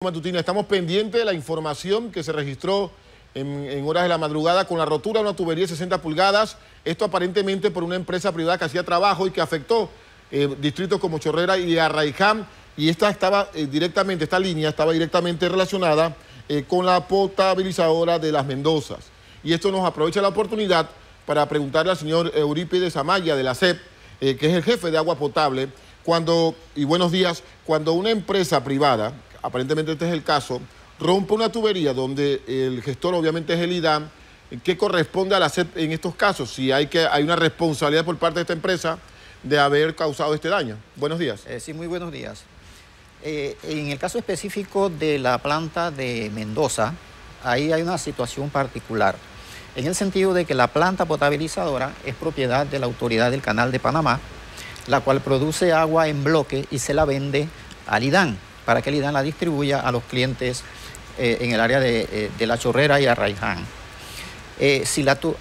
Matutina, estamos pendientes de la información que se registró en horas de la madrugada con la rotura de una tubería de 60 pulgadas. Esto aparentemente por una empresa privada que hacía trabajo y que afectó distritos como Chorrera y Arraiján. Y esta línea estaba directamente relacionada con la potabilizadora de Las Mendozas. Y esto nos aprovecha la oportunidad para preguntarle al señor Eurípides Amaya de la SEP, que es el jefe de agua potable, buenos días, cuando una empresa privada, aparentemente este es el caso, rompe una tubería donde el gestor obviamente es el IDAM, ¿qué corresponde a la SEP en estos casos? Si hay una responsabilidad por parte de esta empresa de haber causado este daño. Buenos días. Sí, muy buenos días. En el caso específico de la planta de Mendoza, ahí hay una situación particular, en el sentido de que la planta potabilizadora es propiedad de la Autoridad del Canal de Panamá, la cual produce agua en bloque y se la vende al IDAN, para que el IDAN la distribuya a los clientes en el área de La Chorrera y Arraiján.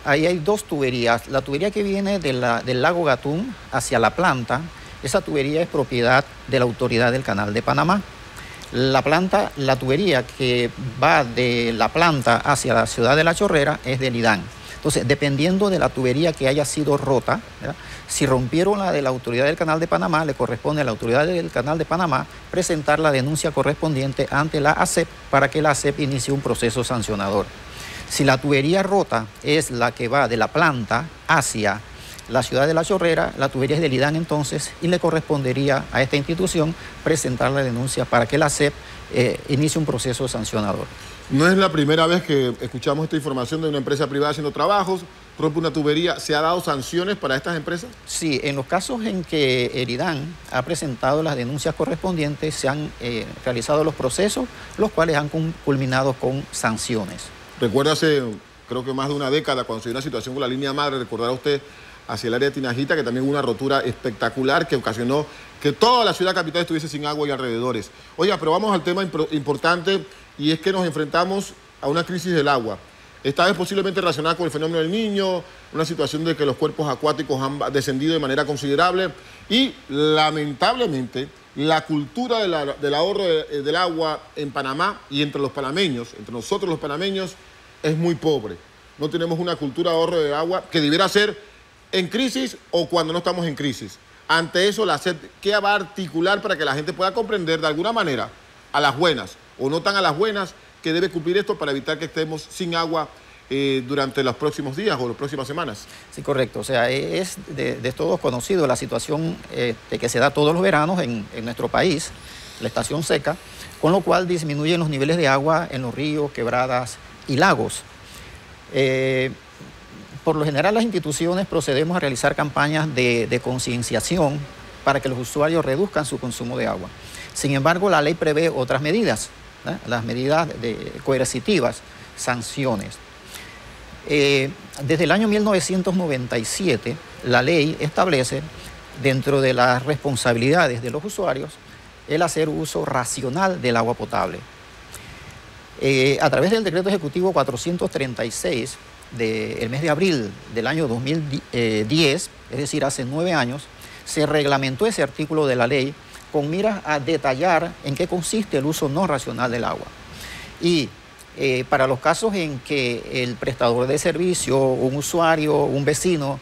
Ahí hay dos tuberías. La tubería que viene del lago Gatún hacia la planta, esa tubería es propiedad de la Autoridad del Canal de Panamá. La tubería que va de la planta hacia la ciudad de La Chorrera es del IDAN. Entonces, dependiendo de la tubería que haya sido rota, ¿verdad? Si rompieron la de la Autoridad del Canal de Panamá, le corresponde a la Autoridad del Canal de Panamá presentar la denuncia correspondiente ante la ASEP para que la ASEP inicie un proceso sancionador. Si la tubería rota es la que va de la planta hacia la ciudad de La Chorrera, la tubería es del IDAN entonces, y le correspondería a esta institución presentar la denuncia para que la ASEP inicie un proceso sancionador. No es la primera vez que escuchamos esta información de una empresa privada haciendo trabajos, rompe una tubería. ¿Se ha dado sanciones para estas empresas? Sí, en los casos en que el IDAN ha presentado las denuncias correspondientes, se han realizado los procesos, los cuales han culminado con sanciones. Recuerda hace, creo que más de una década, cuando se dio una situación con la línea madre, recordará usted, hacia el área de Tinajita, que también hubo una rotura espectacular que ocasionó que toda la ciudad capital estuviese sin agua y alrededores. Oiga, pero vamos al tema importante, y es que nos enfrentamos a una crisis del agua. Esta vez posiblemente relacionada con el fenómeno del Niño, una situación de que los cuerpos acuáticos han descendido de manera considerable y lamentablemente la cultura del ahorro del agua en Panamá y entre los panameños, entre nosotros los panameños, es muy pobre. No tenemos una cultura de ahorro de agua que debiera ser en crisis o cuando no estamos en crisis. Ante eso, la SEP, ¿qué va a articular para que la gente pueda comprender de alguna manera, a las buenas o no tan a las buenas, que debe cumplir esto para evitar que estemos sin agua durante los próximos días o las próximas semanas? Sí, correcto. O sea, es de todos conocido la situación que se da todos los veranos en nuestro país, la estación seca, con lo cual disminuyen los niveles de agua en los ríos, quebradas y lagos. Por lo general, las instituciones procedemos a realizar campañas de concienciación para que los usuarios reduzcan su consumo de agua. Sin embargo, la ley prevé otras medidas, ¿eh? Las medidas coercitivas, sanciones. Desde el año 1997, la ley establece, dentro de las responsabilidades de los usuarios, el hacer uso racional del agua potable. A través del decreto ejecutivo 436 del mes de abril del año 2010, es decir, hace 9 años, se reglamentó ese artículo de la ley con miras a detallar en qué consiste el uso no racional del agua. Y para los casos en que el prestador de servicio, un usuario, un vecino,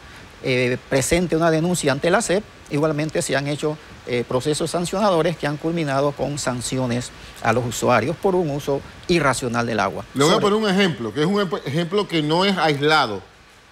presente una denuncia ante la SEP, igualmente se han hecho procesos sancionadores que han culminado con sanciones a los usuarios por un uso irracional del agua. Le voy a poner un ejemplo, que es un ejemplo que no es aislado,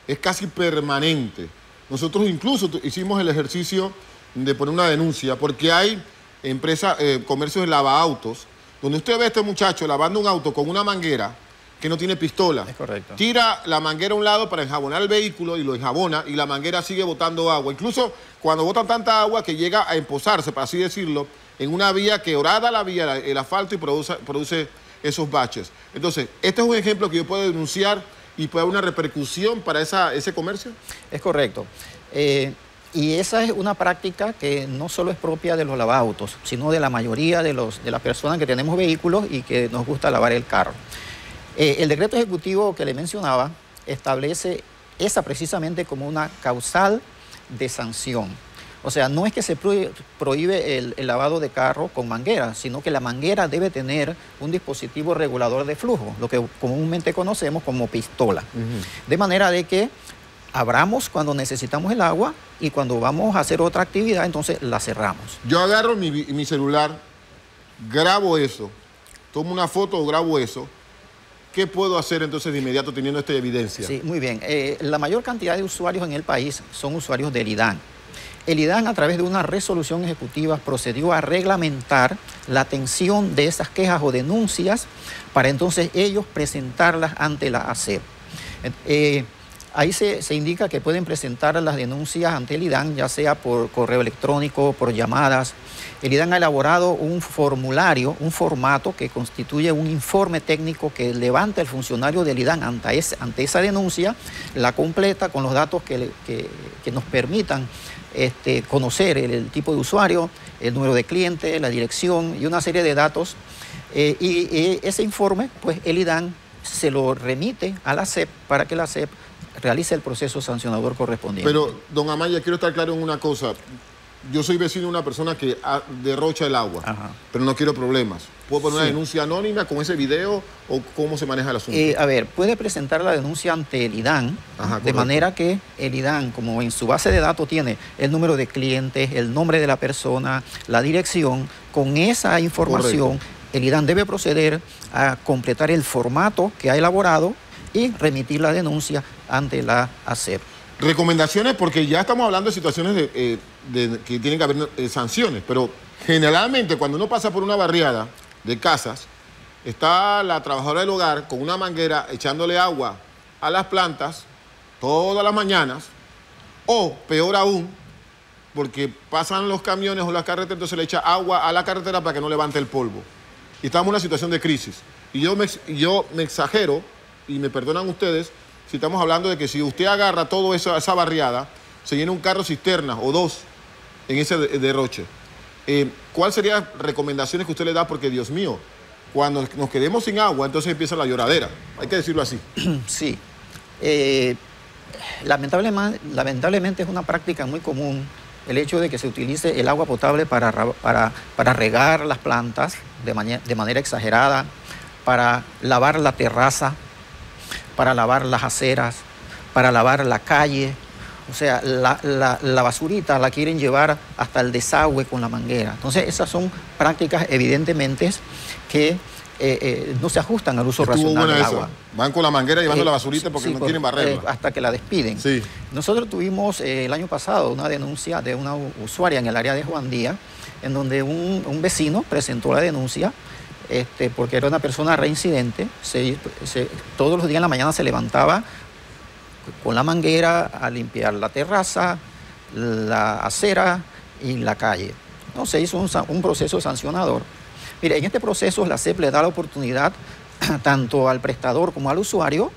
es casi permanente. Nosotros incluso hicimos el ejercicio de poner una denuncia porque hay empresas, comercios de lavaautos, donde usted ve a este muchacho lavando un auto con una manguera que no tiene pistola. Es correcto. Tira la manguera a un lado para enjabonar el vehículo y lo enjabona y la manguera sigue botando agua. Incluso cuando botan tanta agua que llega a empozarse, para así decirlo, en una vía que orada la vía, el asfalto, y produce esos baches. Entonces, este es un ejemplo que yo puedo denunciar y puede haber una repercusión para ese comercio. Es correcto. Y esa es una práctica que no solo es propia de los lavaautos, sino de la mayoría de las personas que tenemos vehículos y que nos gusta lavar el carro. El decreto ejecutivo que le mencionaba establece esa precisamente como una causal de sanción. O sea, no es que se prohíbe el lavado de carro con manguera, sino que la manguera debe tener un dispositivo regulador de flujo, lo que comúnmente conocemos como pistola. De manera de que abramos cuando necesitamos el agua y cuando vamos a hacer otra actividad, entonces la cerramos. Yo agarro mi celular, grabo eso, tomo una foto o grabo eso. ¿Qué puedo hacer entonces de inmediato teniendo esta evidencia? Sí, muy bien. La mayor cantidad de usuarios en el país son usuarios del IDAN. El IDAN, a través de una resolución ejecutiva, procedió a reglamentar la atención de esas quejas o denuncias para entonces ellos presentarlas ante la ASEP. Ahí se indica que pueden presentar las denuncias ante el IDAN, ya sea por correo electrónico, por llamadas. El IDAN ha elaborado un formulario, un formato que constituye un informe técnico que levanta el funcionario del IDAN ante esa denuncia, la completa con los datos que nos permitan conocer el tipo de usuario, el número de cliente, la dirección y una serie de datos. Y ese informe, pues el IDAN se lo remite a la SEP para que la SEP realice el proceso sancionador correspondiente. Pero, don Amaya, quiero estar claro en una cosa. Yo soy vecino de una persona que derrocha el agua, pero no quiero problemas. ¿Puedo poner una denuncia anónima con ese video o cómo se maneja el asunto? A ver, puede presentar la denuncia ante el IDAN, de manera que el IDAN, como en su base de datos tiene el número de clientes, el nombre de la persona, la dirección, con esa información, el IDAN debe proceder a completar el formato que ha elaborado y remitir la denuncia ante la ASEP. Recomendaciones, porque ya estamos hablando de situaciones de que tienen que haber sanciones, pero generalmente cuando uno pasa por una barriada de casas, está la trabajadora del hogar con una manguera echándole agua a las plantas todas las mañanas, o peor aún, porque pasan los camiones o las carreteras, entonces le echa agua a la carretera para que no levante el polvo. Y estamos en una situación de crisis. Y yo me exagero, y me perdonan ustedes, si estamos hablando de que si usted agarra toda esa barriada, se llena un carro cisterna o dos en ese derroche. ¿Cuáles serían las recomendaciones que usted le da? Porque, Dios mío, cuando nos quedemos sin agua, entonces empieza la lloradera. Hay que decirlo así. Sí. Lamentablemente es una práctica muy común el hecho de que se utilice el agua potable para regar las plantas de manera exagerada, para lavar la terraza, para lavar las aceras, para lavar la calle. O sea, la basurita la quieren llevar hasta el desagüe con la manguera. Entonces, esas son prácticas evidentemente que no se ajustan al uso racional del agua. Van con la manguera llevando la basurita porque no quieren barrerla. Hasta que la despiden. Sí. Nosotros tuvimos el año pasado una denuncia de una usuaria en el área de Juan Díaz, en donde un vecino presentó la denuncia porque era una persona reincidente. Todos los días en la mañana se levantaba con la manguera a limpiar la terraza, la acera y la calle. Entonces hizo un proceso sancionador. Mire, en este proceso la SEP le da la oportunidad tanto al prestador como al usuario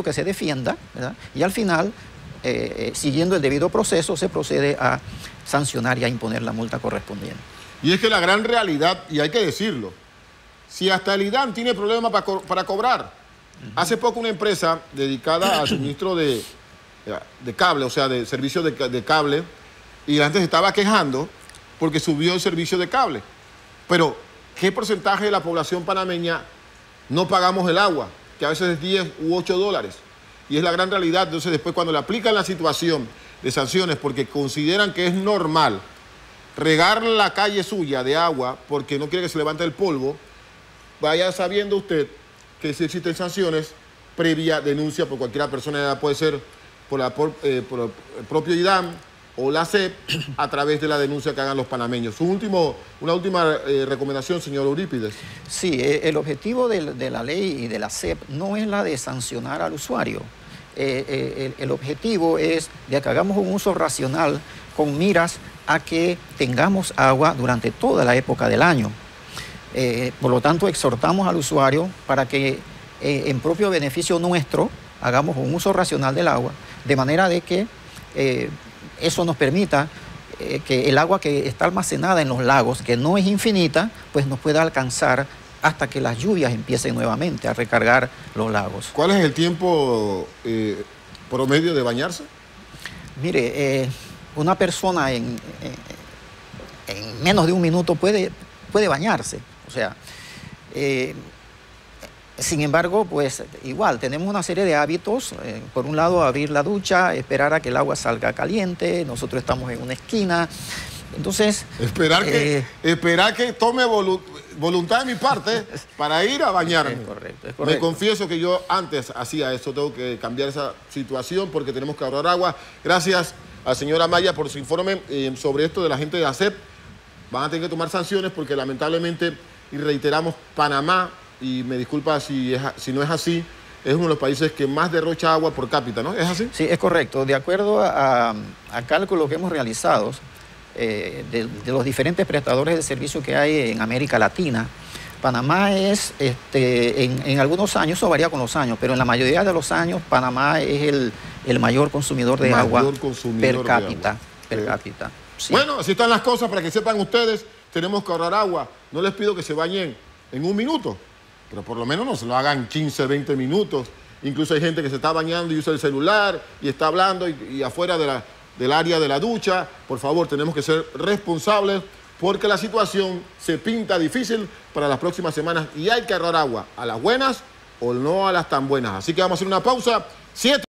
que se defienda, ¿verdad? Y al final, siguiendo el debido proceso, se procede a sancionar y a imponer la multa correspondiente. Y es que la gran realidad, y hay que decirlo, si hasta el IDAN tiene problemas para cobrar. Hace poco una empresa dedicada al suministro de cable, o sea, de servicio de cable, y la gente se estaba quejando porque subió el servicio de cable. Pero, ¿qué porcentaje de la población panameña no pagamos el agua? Que a veces es 10 u 8 dólares. Y es la gran realidad. Entonces, después cuando le aplican la situación de sanciones porque consideran que es normal regar la calle suya de agua porque no quiere que se levante el polvo, vaya sabiendo usted que si existen sanciones previa denuncia por cualquier persona, puede ser por el propio IDAN o la SEP, a través de la denuncia que hagan los panameños. Una última recomendación, señor Eurípides. Sí, el objetivo de la ley y de la SEP no es la de sancionar al usuario. El objetivo es de que hagamos un uso racional con miras a que tengamos agua durante toda la época del año. Por lo tanto, exhortamos al usuario para que en propio beneficio nuestro hagamos un uso racional del agua, de manera de que eso nos permita que el agua que está almacenada en los lagos, que no es infinita, pues nos pueda alcanzar hasta que las lluvias empiecen nuevamente a recargar los lagos. ¿Cuál es el tiempo promedio de bañarse? Mire, una persona en menos de un minuto puede bañarse. O sea, sin embargo, pues igual, tenemos una serie de hábitos. Por un lado, abrir la ducha, esperar a que el agua salga caliente. Nosotros estamos en una esquina. Entonces... Esperar que tome voluntad de mi parte para ir a bañarme. Es correcto. Me confieso que yo antes hacía eso. Tengo que cambiar esa situación porque tenemos que ahorrar agua. Gracias a la señora Maya por su informe sobre esto de la gente de ASEP. Van a tener que tomar sanciones porque lamentablemente, y reiteramos, Panamá, y me disculpa si no es así, es uno de los países que más derrocha agua por cápita, ¿no? ¿Es así? Sí, es correcto. De acuerdo a cálculos que hemos realizado de los diferentes prestadores de servicio que hay en América Latina, Panamá es, en algunos años, eso varía con los años, pero en la mayoría de los años, Panamá es el mayor consumidor de agua per cápita. Sí. Bueno, así están las cosas para que sepan ustedes. Tenemos que ahorrar agua. No les pido que se bañen en un minuto, pero por lo menos no se lo hagan 15, 20 minutos. Incluso hay gente que se está bañando y usa el celular y está hablando y afuera del área de la ducha. Por favor, tenemos que ser responsables porque la situación se pinta difícil para las próximas semanas y hay que ahorrar agua, a las buenas o no a las tan buenas. Así que vamos a hacer una pausa. 7